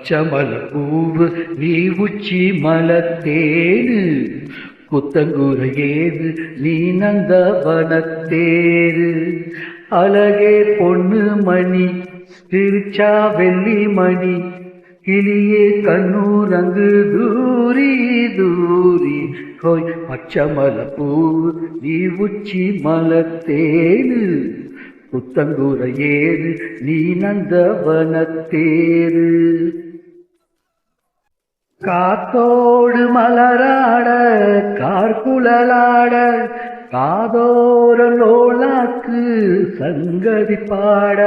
பச்சமல பூவு நீ உச்சி மலத்தேனு குத்தங்குறையேது நீ நந்தவனத்தேரு அழகே பொண்ணு மணி திருச்சா வெள்ளி மணி கிளியே கண்ணூரங்கு தூரி தூரி ஹோய் பச்சமல பூவு நீ உச்சி மலத்தேனு புத்தங்குறையேறு நீ நந்தவனத்தேரு காத்தோடு மலராட கார்குழலாட காதோரலோலாக்கு சங்கதி பாட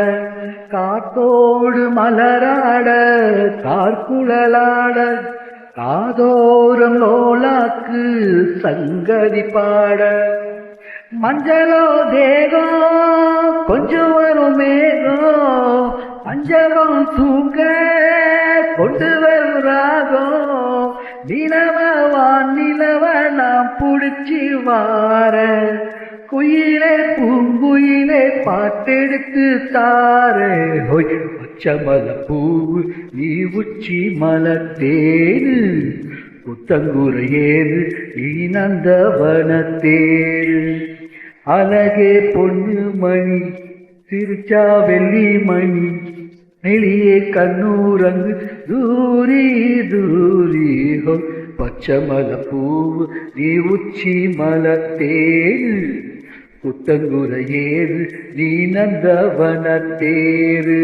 காத்தோடு மலராட கார்குழலாட காதோரம் லோலாக்கு சங்கதி பாட மஞ்சளோ தேகம் கொஞ்சம் வரும் மேகம் மஞ்சளும் தூங்க கொண்டு வரும் ராகம் நிலவ நிலவ நாம் புடிச்சி வார குயிலே பூங்குயிலே பாட்டெடுத்து தார ஹோய் பச்சமல பூவு நீ உச்சி மலத்தேரு புத்தங்குறையேறு நீ நந்தவனத்தேரு அழகே பொண்ணு மணி திருச்சா வெள்ளி மணி நெளியே கண்ணூரங்கு தூரி தூரி ஹோ பச்சமல பூவு நீ உச்சி மலத்தேரு புத்தங்குறையேறு நீ நந்தவனத்தேரு